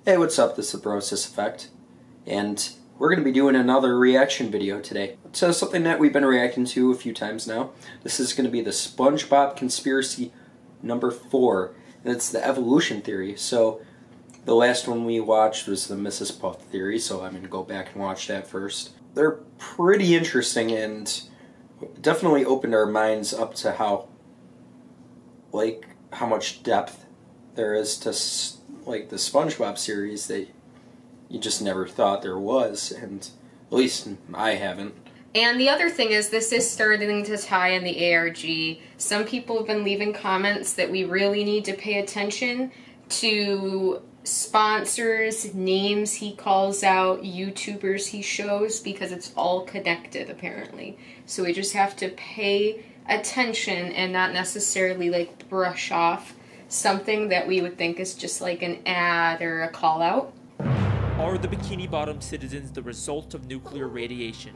Hey, what's up? This is the BROSISeffect, and we're going to be doing another reaction video today. It's something that we've been reacting to a few times now. This is going to be the Spongebob conspiracy number 4, and it's the evolution theory. So the last one we watched was the Mrs. Puff theory, so I'm going to go back and watch that first. They're pretty interesting and definitely opened our minds up to how much depth there is to the Spongebob series that you just never thought there was, and at least I haven't. And the other thing is, this is starting to tie in the ARG. Some people have been leaving comments that we really need to pay attention to sponsors, names he calls out, YouTubers he shows, because it's all connected apparently. So we just have to pay attention and not necessarily brush off something that we would think is just like an ad or a call out. Are the Bikini Bottom citizens the result of nuclear radiation?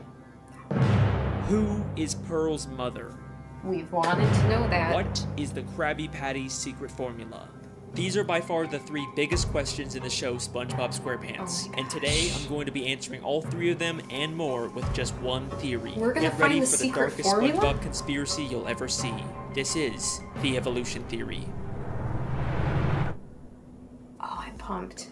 Who is Pearl's mother? We've wanted to know that. What is the Krabby Patty's secret formula? These are by far the 3 biggest questions in the show SpongeBob SquarePants, and today I'm going to be answering all 3 of them and more with just one theory. We're gonna Get ready find the for the secret darkest formula? SpongeBob conspiracy you'll ever see. This is the evolution theory. Oh, I'm pumped.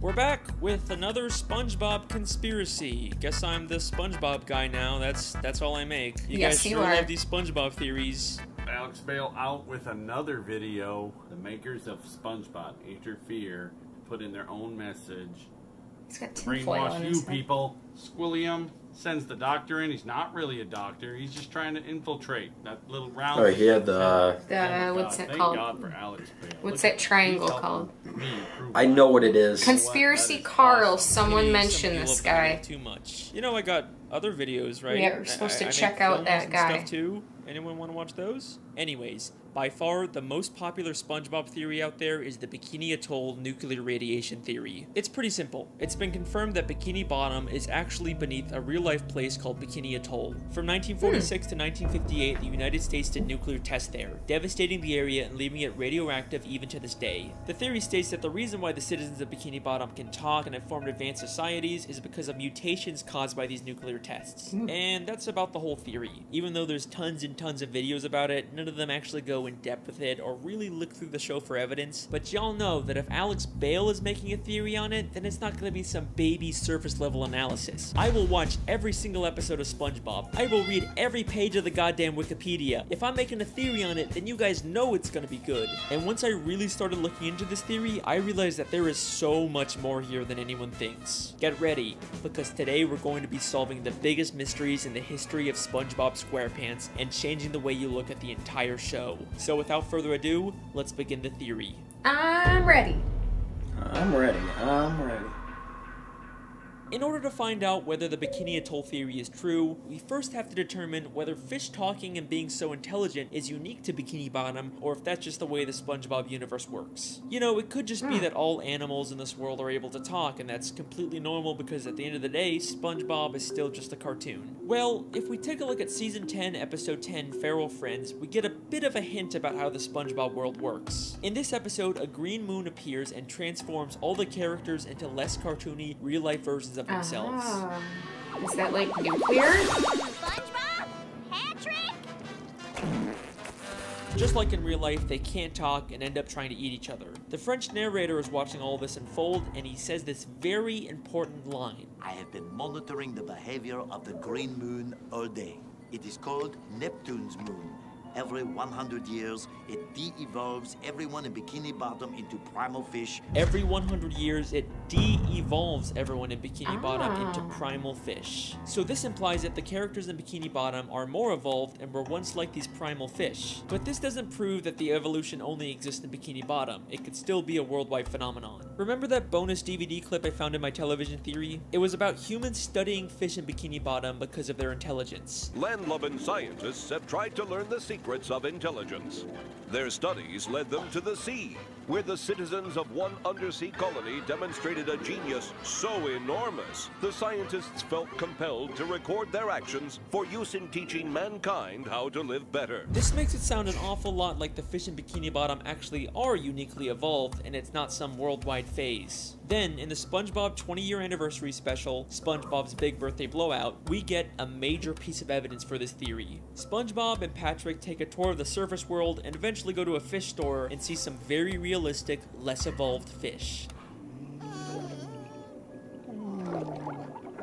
We're back with another SpongeBob conspiracy. Guess I'm the SpongeBob guy now. That's all I make. You Yes, guys you sure are. love these SpongeBob theories. Alex Bale out with another video. The makers of SpongeBob interfere, put in their own message. He's got tinfoil on Brainwash his you head. people. Squilliam sends the doctor in. He's not really a doctor. He's just trying to infiltrate that little round. Oh, he had What's that Thank called? God for Alex Bale. What's Look, that triangle he's called? helping me prove I know what it is. Conspiracy That is Carl. awesome. Someone Maybe mentioned some this people have guy. done Too much. You know, I got other videos, right? Yeah, we're supposed to I check make out films that and guy. Stuff too. Anyone want to watch those? Anyways, by far the most popular SpongeBob theory out there is the Bikini Atoll nuclear radiation theory. It's pretty simple. It's been confirmed that Bikini Bottom is actually beneath a real-life place called Bikini Atoll. From 1946 to 1958, the United States did nuclear tests there, devastating the area and leaving it radioactive even to this day. The theory states that the reason why the citizens of Bikini Bottom can talk and have formed advanced societies is because of mutations caused by these nuclear tests. And that's about the whole theory. Even though there's tons and tons of videos about it, none of them actually go in depth with it or really look through the show for evidence. But y'all know that if Alex Bale is making a theory on it, then it's not going to be some baby surface level analysis. I will watch every single episode of SpongeBob. I will read every page of the goddamn Wikipedia. If I'm making a theory on it, then you guys know it's going to be good. And once I really started looking into this theory, I realized that there is so much more here than anyone thinks. Get ready, because today we're going to be solving the biggest mysteries in the history of SpongeBob SquarePants and changing the way you look at the entire show. So without further ado, let's begin the theory. I'm ready. I'm ready. In order to find out whether the Bikini Atoll theory is true, we first have to determine whether fish talking and being so intelligent is unique to Bikini Bottom, or if that's just the way the SpongeBob universe works. You know, it could just be that all animals in this world are able to talk, and that's completely normal because at the end of the day, SpongeBob is still just a cartoon. Well, if we take a look at Season 10, Episode 10, Feral Friends, we get a bit of a hint about how the SpongeBob world works. In this episode, a green moon appears and transforms all the characters into less cartoony, real-life versions of themselves. Is that like nuclear? SpongeBob, hat trick. Just like in real life, they can't talk and end up trying to eat each other. The French narrator is watching all this unfold, and he says this very important line. I have been monitoring the behavior of the green moon all day. It is called Neptune's moon. Every 100 years, it de-evolves everyone in Bikini Bottom into primal fish. Every 100 years, it de-evolves everyone in Bikini Bottom into primal fish. So this implies that the characters in Bikini Bottom are more evolved and were once like these primal fish. But this doesn't prove that the evolution only exists in Bikini Bottom. It could still be a worldwide phenomenon. Remember that bonus DVD clip I found in my television theory? It was about humans studying fish in Bikini Bottom because of their intelligence. Land-loving scientists have tried to learn the secrets of intelligence. Their studies led them to the sea, where the citizens of one undersea colony demonstrated a genius so enormous, the scientists felt compelled to record their actions for use in teaching mankind how to live better. This makes it sound an awful lot like the fish in Bikini Bottom actually are uniquely evolved and it's not some worldwide phase. Then, in the SpongeBob 20-year anniversary special, SpongeBob's Big Birthday Blowout, we get a major piece of evidence for this theory. SpongeBob and Patrick take a tour of the surface world and eventually go to a fish store and see some very realistic, less evolved fish.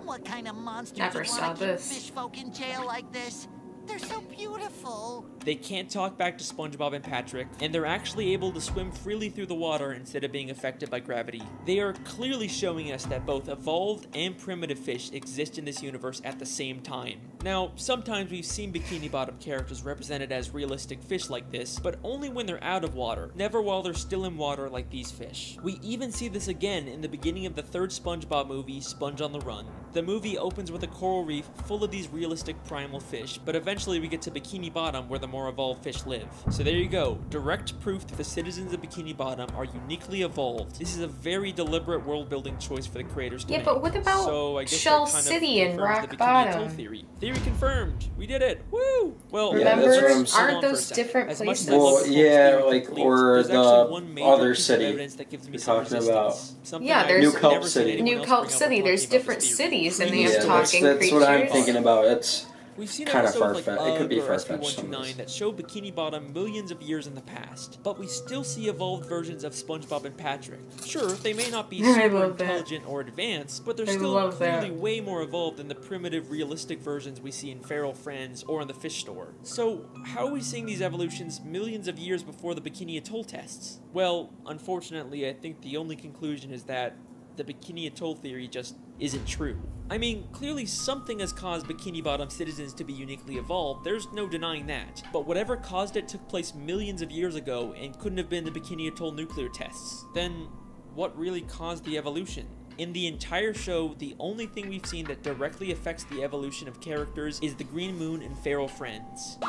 What kind of monsters Never would saw want to keep this. fish folk in jail like this? They're so beautiful. They can't talk back to SpongeBob and Patrick, and they're actually able to swim freely through the water instead of being affected by gravity. They are clearly showing us that both evolved and primitive fish exist in this universe at the same time. Now, sometimes we've seen Bikini Bottom characters represented as realistic fish like this, but only when they're out of water, never while they're still in water like these fish. We even see this again in the beginning of the third SpongeBob movie, Sponge on the Run. The movie opens with a coral reef full of these realistic primal fish, but eventually we get to Bikini Bottom where the more evolved fish live. So there you go, direct proof that the citizens of Bikini Bottom are uniquely evolved. This is a very deliberate world-building choice for the creators to Yeah, make. but what about So I guess Shell that kind City of and confirms Rock the Bikini Atoll Bottom? theory. Theory confirmed. We did it. Woo! Well, Yeah, Remember, that's what I'm saying. aren't those different As much as places? I love Well, Cole's yeah, theory like, complete, or there's the actually one major other piece of city evidence that gives me you're some talking resistance. about. Something Yeah, I've there's New Kelp never seen City. anyone New else Kelp bring up City, when there's talking about different this theory. cities and they Yeah, have talking that's what I'm creatures. thinking about. It's We've seen kind of episodes like far-fetched. It could be Ugg or far-fetched, some of RP129 this. that show Bikini Bottom millions of years in the past, but we still see evolved versions of SpongeBob and Patrick. Sure, they may not be I super love that. intelligent or advanced, but they're I still love clearly that. way more evolved than the primitive, realistic versions we see in Feral Friends or in the fish store. So, how are we seeing these evolutions millions of years before the Bikini Atoll tests? Well, unfortunately, I think the only conclusion is that the Bikini Atoll theory just isn't true. I mean, clearly something has caused Bikini Bottom citizens to be uniquely evolved, there's no denying that. But whatever caused it took place millions of years ago and couldn't have been the Bikini Atoll nuclear tests. Then, what really caused the evolution? In the entire show, the only thing we've seen that directly affects the evolution of characters is the Green Moon and Feral Friends.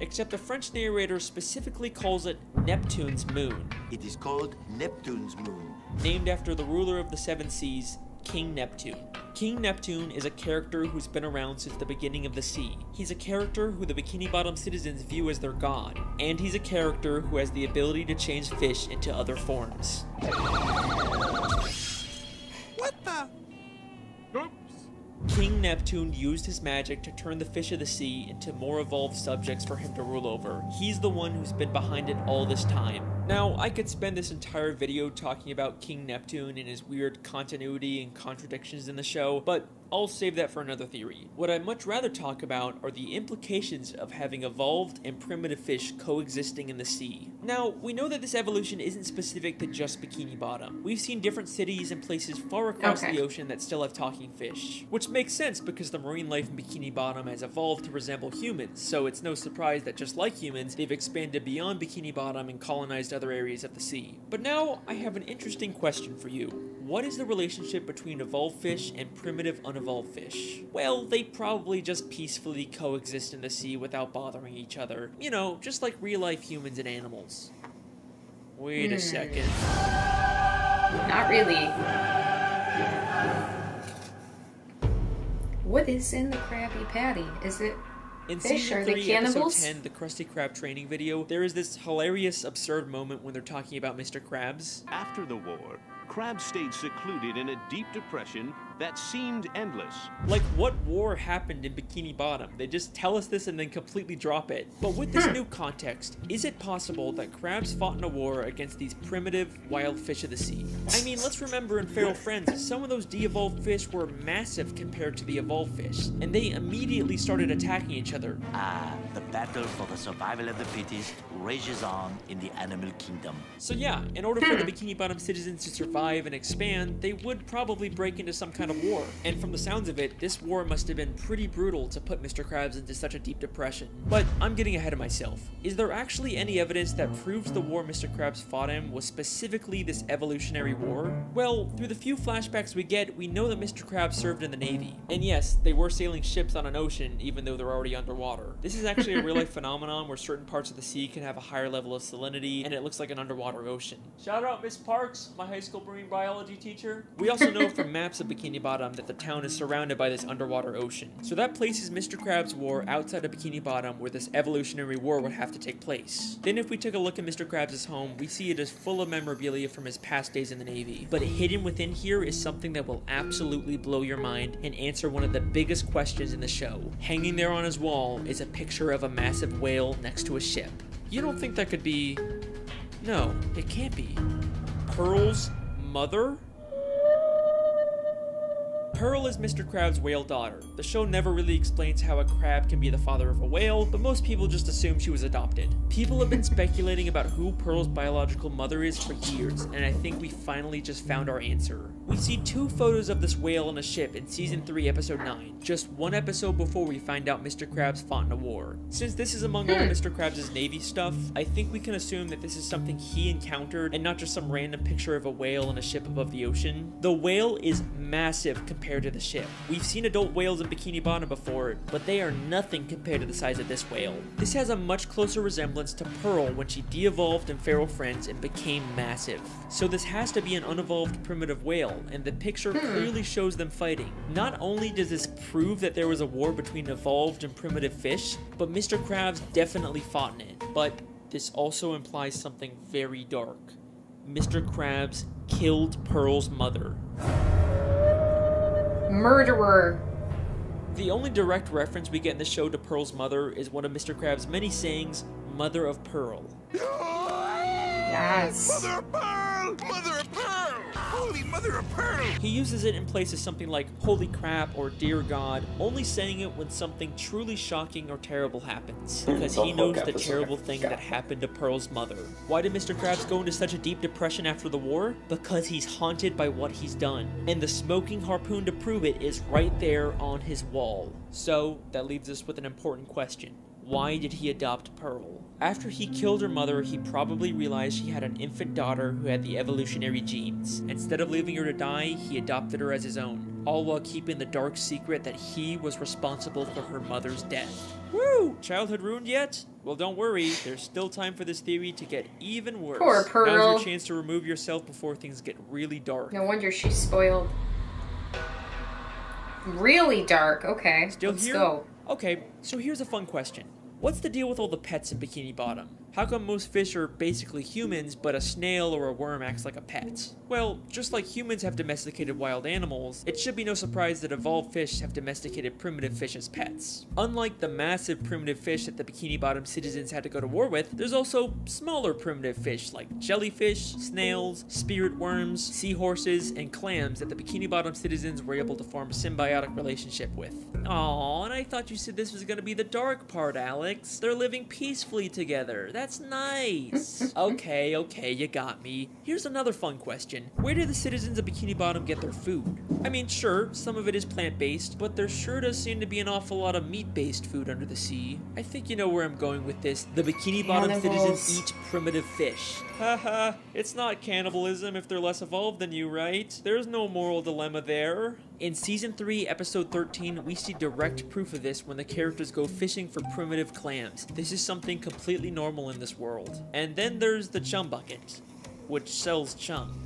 Except the French narrator specifically calls it Neptune's moon, It is called Neptune's moon. named after the ruler of the seven seas, King Neptune. King Neptune is a character who's been around since the beginning of the sea. He's a character who the Bikini Bottom citizens view as their god, and he's a character who has the ability to change fish into other forms. What the? Oops. King Neptune used his magic to turn the fish of the sea into more evolved subjects for him to rule over. He's the one who's been behind it all this time. Now, I could spend this entire video talking about King Neptune and his weird continuity and contradictions in the show, but I'll save that for another theory. What I'd much rather talk about are the implications of having evolved and primitive fish coexisting in the sea. Now, we know that this evolution isn't specific to just Bikini Bottom. We've seen different cities and places far across the ocean that still have talking fish, which makes sense because the marine life in Bikini Bottom has evolved to resemble humans, so it's no surprise that just like humans, they've expanded beyond Bikini Bottom and colonized other areas of the sea. But now, I have an interesting question for you. What is the relationship between evolved fish and primitive unevolved fish? Well, they probably just peacefully coexist in the sea without bothering each other. You know, just like real-life humans and animals. Wait a second. Not really. What is in the Krabby Patty? Is it In fish? season Are they 3, episode cannibals? 10, the Krusty Krab training video, there is this hilarious, absurd moment when they're talking about Mr. Krabs. After the war, Krabs stayed secluded in a deep depression that seemed endless. Like, what war happened in Bikini Bottom? They just tell us this and then completely drop it. But with this new context, is it possible that Krabs fought in a war against these primitive, wild fish of the sea? I mean, let's remember in Feral Friends, some of those de-evolved fish were massive compared to the evolved fish, and they immediately started attacking each other. The battle for the survival of the fittest rages on in the animal kingdom. So yeah, in order for the Bikini Bottom citizens to survive survive and expand, they would probably break into some kind of war. And from the sounds of it, this war must have been pretty brutal to put Mr. Krabs into such a deep depression. But I'm getting ahead of myself. Is there actually any evidence that proves the war Mr. Krabs fought in was specifically this evolutionary war? Well, through the few flashbacks we get, we know that Mr. Krabs served in the Navy. And yes, they were sailing ships on an ocean, even though they're already underwater. This is actually a real-life phenomenon where certain parts of the sea can have a higher level of salinity, and it looks like an underwater ocean. Shout out Miss Parks, my high school marine biology teacher. We also know from maps of Bikini Bottom that the town is surrounded by this underwater ocean. So that places Mr. Krabs' war outside of Bikini Bottom where this evolutionary war would have to take place. Then if we take a look at Mr. Krabs' home, we see it is full of memorabilia from his past days in the Navy. But hidden within here is something that will absolutely blow your mind and answer one of the biggest questions in the show. Hanging there on his wall is a picture of a massive whale next to a ship. You don't think that could be... No, it can't be. Pearl's mother? Pearl is Mr. Krabs' whale daughter. The show never really explains how a crab can be the father of a whale, but most people just assume she was adopted. People have been speculating about who Pearl's biological mother is for years, and I think we finally just found our answer. We see 2 photos of this whale on a ship in Season 3, Episode 9, just 1 episode before we find out Mr. Krabs fought in a war. Since this is among all Mr. Krabs' Navy stuff, I think we can assume that this is something he encountered and not just some random picture of a whale on a ship above the ocean. The whale is massive compared to the ship. We've seen adult whales in Bikini Bottom before, but they are nothing compared to the size of this whale. This has a much closer resemblance to Pearl when she de-evolved in Feral Friends and became massive. So this has to be an unevolved primitive whale, and the picture clearly shows them fighting. Not only does this prove that there was a war between evolved and primitive fish, but Mr. Krabs definitely fought in it. But this also implies something very dark. Mr. Krabs killed Pearl's mother. Murderer. The only direct reference we get in the show to Pearl's mother is one of Mr. Krabs' many sayings, Mother of Pearl. Yes. Mother of Pearl! Mother of Pearl! Holy Mother of Pearl! He uses it in places something like holy crap or dear God, only saying it when something truly shocking or terrible happens, because he knows the terrible thing that happened to Pearl's mother. Why did Mr. Krabs go into such a deep depression after the war? Because he's haunted by what he's done, and the smoking harpoon to prove it is right there on his wall. So, that leaves us with an important question. Why did he adopt Pearl? After he killed her mother, he probably realized she had an infant daughter who had the evolutionary genes. Instead of leaving her to die, he adopted her as his own, all while keeping the dark secret that he was responsible for her mother's death. Woo! Childhood ruined yet? Well, don't worry, there's still time for this theory to get even worse. Poor Pearl. Now's your chance to remove yourself before things get really dark. No wonder she's spoiled. Really dark. Okay, let's go. Okay, so here's a fun question. What's the deal with all the pets in Bikini Bottom? How come most fish are basically humans, but a snail or a worm acts like a pet? Well, just like humans have domesticated wild animals, it should be no surprise that evolved fish have domesticated primitive fish as pets. Unlike the massive primitive fish that the Bikini Bottom citizens had to go to war with, there's also smaller primitive fish like jellyfish, snails, spirit worms, seahorses, and clams that the Bikini Bottom citizens were able to form a symbiotic relationship with. Aww, and I thought you said this was gonna be the dark part, Alex. They're living peacefully together. That's nice. Okay, you got me. Here's another fun question. Where do the citizens of Bikini Bottom get their food? I mean, sure, some of it is plant-based, but there sure does seem to be an awful lot of meat-based food under the sea. I think you know where I'm going with this. The Bikini Bottom citizens eat primitive fish. Haha, it's not cannibalism if they're less evolved than you, right? There's no moral dilemma there. In Season 3, Episode 13, we see direct proof of this when the characters go fishing for primitive clams. This is something completely normal in this world. And then there's the chum bucket, which sells chum.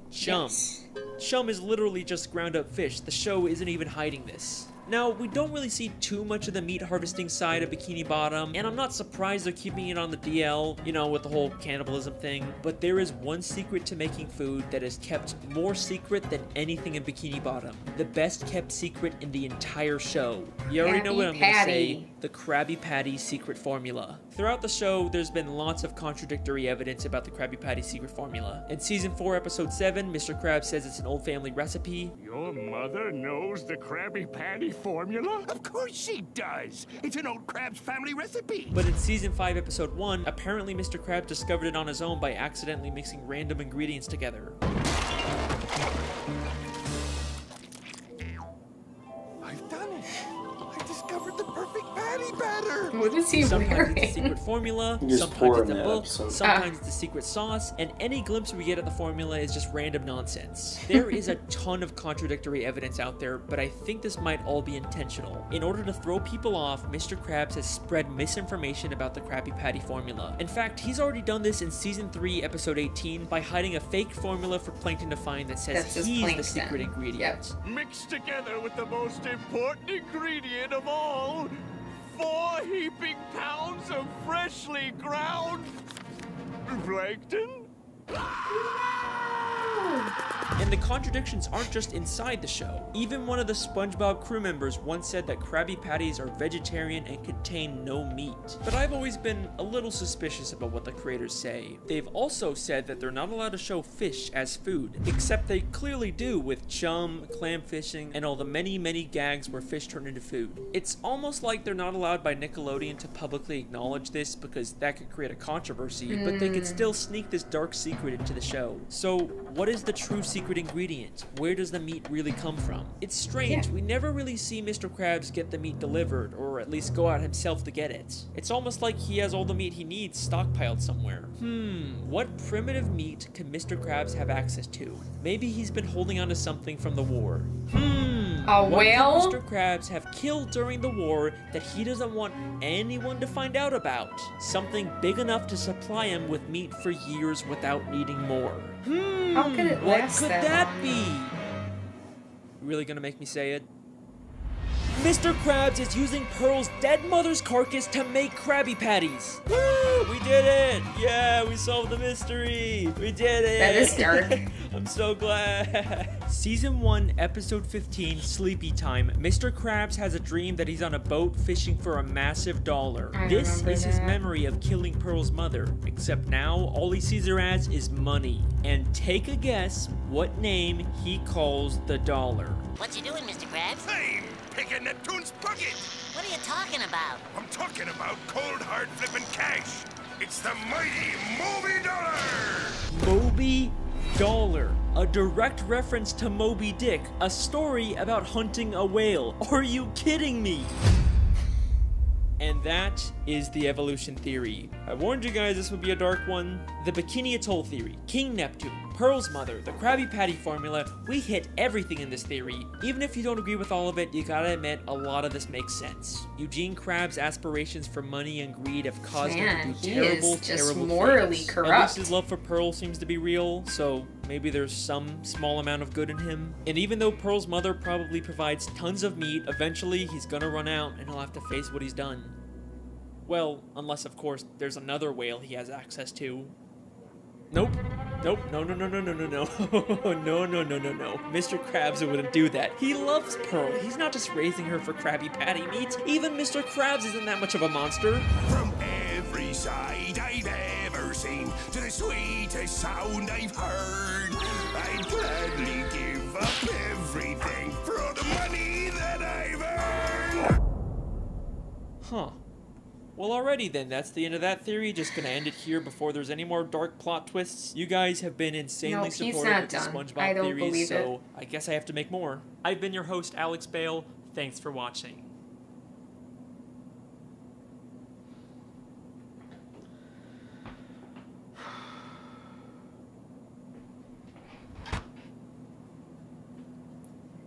Chum. Yes. Chum is literally just ground up fish. The show isn't even hiding this. Now, we don't really see too much of the meat harvesting side of Bikini Bottom, and I'm not surprised they're keeping it on the DL, you know, with the whole cannibalism thing, but there is one secret to making food that is kept more secret than anything in Bikini Bottom. The best kept secret in the entire show. You already know what I'm going to say. The Krabby Patty secret formula. Throughout the show, there's been lots of contradictory evidence about the Krabby Patty secret formula. In Season 4, Episode 7, Mr. Krabs says it's an old family recipe. Your mother knows the Krabby Patty formula? Of course she does! It's an old Krabs family recipe! But in Season 5, Episode 1, apparently Mr. Krabs discovered it on his own by accidentally mixing random ingredients together. I've done it. I discovered the perfect patty batter. What is he Sometimes wearing? it's a secret formula, Just sometimes pour it's in a that book, episode. sometimes it's a secret sauce, and any glimpse we get at the formula is just random nonsense. There is a ton of contradictory evidence out there, but I think this might all be intentional. In order to throw people off, Mr. Krabs has spread misinformation about the Krabby Patty formula. In fact, he's already done this in Season 3, Episode 18 by hiding a fake formula for Plankton to find that says he's the secret ingredient. Mixed together with the most important ingredient of all, 4 heaping pounds of freshly ground plankton? And the contradictions aren't just inside the show. Even one of the SpongeBob crew members once said that Krabby Patties are vegetarian and contain no meat. But I've always been a little suspicious about what the creators say. They've also said that they're not allowed to show fish as food, except they clearly do with chum, clam fishing, and all the many, many gags where fish turn into food. It's almost like they're not allowed by Nickelodeon to publicly acknowledge this because that could create a controversy, but they could still sneak this dark secret into the show. So, what is the true secret ingredient? Where does the meat really come from? It's strange, we never really see Mr. Krabs get the meat delivered, or at least go out himself to get it. It's almost like he has all the meat he needs stockpiled somewhere. What primitive meat can Mr. Krabs have access to? Maybe he's been holding on to something from the war. A What whale? could Mr. Krabs have killed during the war that he doesn't want anyone to find out about? Something big enough to supply him with meat for years without needing more. How could it What last could that that long? be? Really gonna make me say it? Mr. Krabs is using Pearl's dead mother's carcass to make Krabby Patties. Woo! We did it! Yeah, we solved the mystery! We did it! That is dark. I'm so glad. Season 1, Episode 15, Sleepy Time. Mr. Krabs has a dream that he's on a boat fishing for a massive dollar. This remember is his that. memory of killing Pearl's mother, except now all he sees her as is money. And take a guess what name he calls the dollar. What you doing, Mr. Krabs? I'm picking Neptune's bucket. What are you talking about? I'm talking about cold hard flipping cash. It's the mighty Moby Dollar. Moby Dollar, a direct reference to Moby Dick, a story about hunting a whale. Are you kidding me? And that is the evolution theory. I warned you guys this would be a dark one. The Bikini Atoll theory, King Neptune, Pearl's mother, the Krabby Patty formula, we hit everything in this theory. Even if you don't agree with all of it, you gotta admit a lot of this makes sense. Eugene Krabs' aspirations for money and greed have caused him to do terrible, terrible morally things. corrupt. At least his love for Pearl seems to be real, so maybe there's some small amount of good in him. And even though Pearl's mother probably provides tons of meat, eventually he's gonna run out and he'll have to face what he's done. Well, unless of course there's another whale he has access to. Nope. Nope. No, no, no, no, no, no, no. No, no, no, no, no. Mr. Krabs wouldn't do that. He loves Pearl. He's not just raising her for Krabby Patty meat. Even Mr. Krabs isn't that much of a monster. From every side I've ever seen to the sweetest sound I've heard, I'd gladly give up everything for all the money that I've earned. Huh. Well, alrighty then, that's the end of that theory. Just gonna end it here before there's any more dark plot twists. You guys have been insanely No, he's supportive not of the done. SpongeBob I don't theories, believe so it. I guess I have to make more. I've been your host, Alex Bale. Thanks for watching.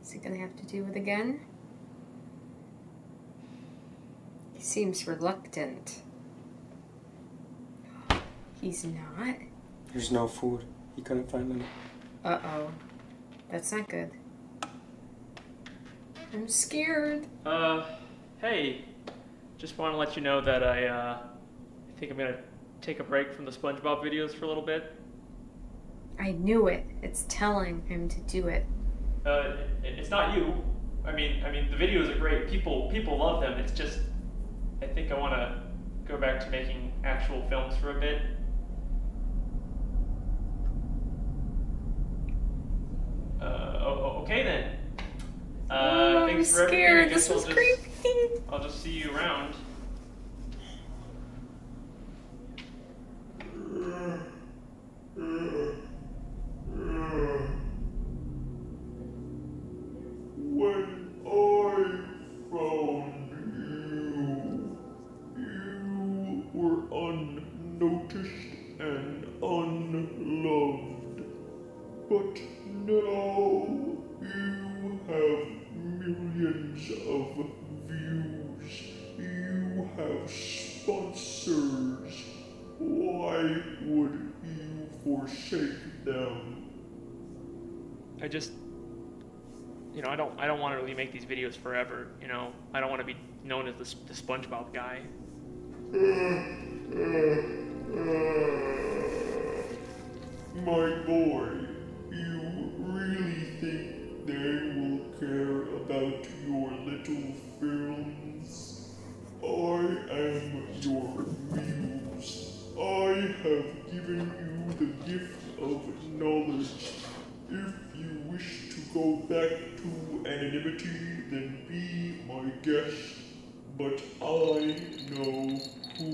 Is he gonna have to do it again? He seems reluctant. He's not? There's no food. He couldn't find any. Uh-oh. That's not good. I'm scared. Hey. Just want to let you know that I think I'm gonna take a break from the SpongeBob videos for a little bit. I knew it. It's telling him to do it. It's not you. I mean, the videos are great. People love them. It's just, I think I want to go back to making actual films for a bit. Okay then. Oh, I'm Thanks for everything. I scared. guess This was creepy. I'll just see you around. But now you have millions of views. You have sponsors. Why would you forsake them? I just, you know, I don't want to really make these videos forever. You know, I don't want to be known as the SpongeBob guy. My boy, you really think they will care about your little films? I am your muse. I have given you the gift of knowledge. If you wish to go back to anonymity, then be my guest. But I know who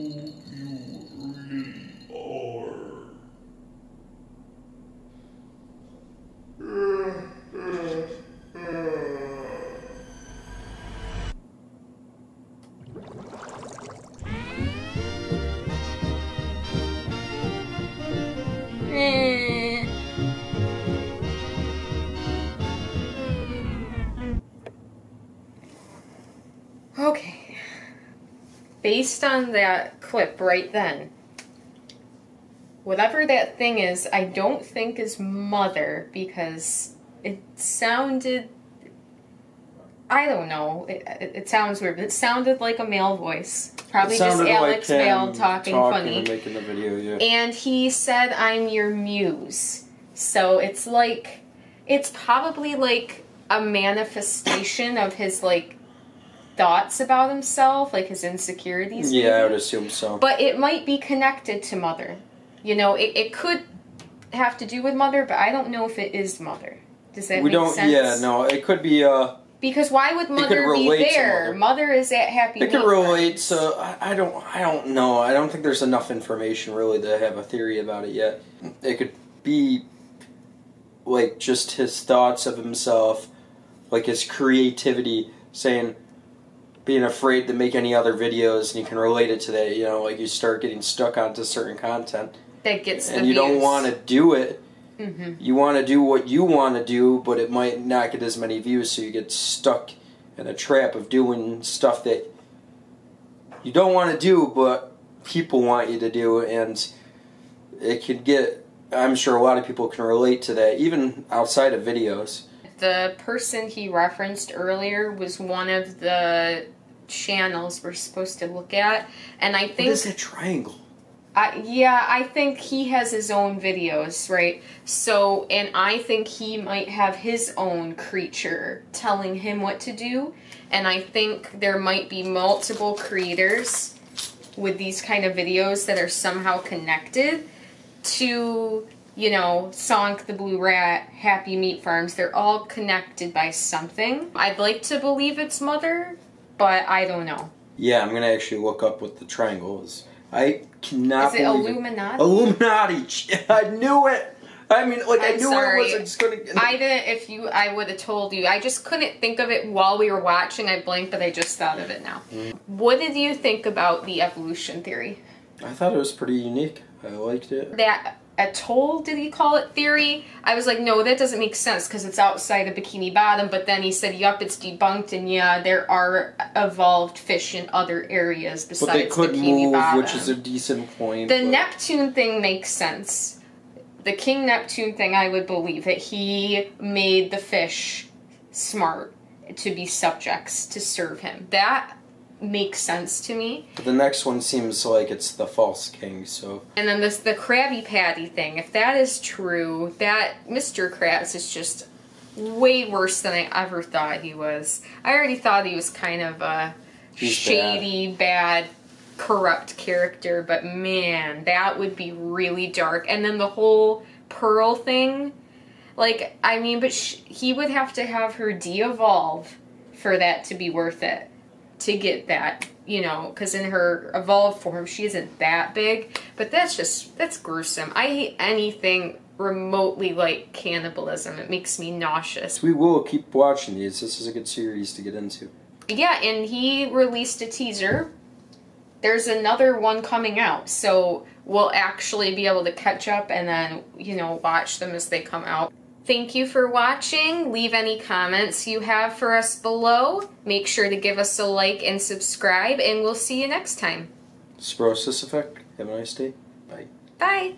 you really are. Okay. Based on that clip right then, whatever that thing is, I don't think is Mother, because it sounded, I don't know, it sounds weird, but it sounded like a male voice. Probably just Alex like Bale talking funny. And making the video, yeah. And he said, I'm your muse. So it's like, it's probably like a manifestation of his like thoughts about himself, like his insecurities. Yeah, maybe. I would assume so. But it might be connected to Mother. You know, it could have to do with Mother, but I don't know if it is Mother. Does that make sense? Yeah, no, it could be, because why would Mother be there? Mother is at Happy Meal. It could relate, so I don't know. I don't think there's enough information really to have a theory about it yet. It could be like just his thoughts of himself, like his creativity, being afraid to make any other videos, and you can relate it to that, you know, like you start getting stuck onto certain content. That gets the views. And you don't want to do it. Mm-hmm. You want to do what you want to do, but it might not get as many views, so you get stuck in a trap of doing stuff that you don't want to do, but people want you to do, and it could get, I'm sure a lot of people can relate to that, even outside of videos. The person he referenced earlier was one of the channels we're supposed to look at, and I think... What is that triangle? Yeah, I think he has his own videos, right? So, and I think he might have his own creature telling him what to do, and I think there might be multiple creators with these kind of videos that are somehow connected to, you know, Sonic the Blue Rat, Happy Meat Farms. They're all connected by something. I'd like to believe it's Mother, but I don't know. Yeah, I'm going to actually look up what the triangle is. I cannot believe it. Is it Illuminati? Illuminati? I knew it! I mean, like, I knew sorry. it wasn't going to... I didn't, I would have told you. I just couldn't think of it while we were watching. I blinked, but I just thought of it now. What did you think about the evolution theory? I thought it was pretty unique. I liked it. That atoll, did he call it, theory? I was like, no, that doesn't make sense because it's outside the Bikini Bottom, but then he said, yup, it's debunked, and yeah, there are evolved fish in other areas besides but they could Bikini move, Bottom. which is a decent point. The Neptune thing makes sense. The King Neptune thing, I would believe that he made the fish smart to be subjects to serve him. That makes sense to me. But the next one seems like it's the false king, so... And then the Krabby Patty thing, if that is true, that Mr. Krabs is just way worse than I ever thought he was. I already thought he was kind of a shady, bad, corrupt character, but man, that would be really dark. And then the whole Pearl thing, like, I mean, but he would have to have her de-evolve for that to be worth it. To get that, you know, because in her evolved form, she isn't that big. But that's gruesome. I hate anything remotely like cannibalism. It makes me nauseous. We will keep watching these. This is a good series to get into. Yeah, and he released a teaser. There's another one coming out, so we'll actually be able to catch up and then, you know, watch them as they come out. Thank you for watching. Leave any comments you have for us below. Make sure to give us a like and subscribe, and we'll see you next time. This is the Brosis Effect. Have a nice day. Bye. Bye.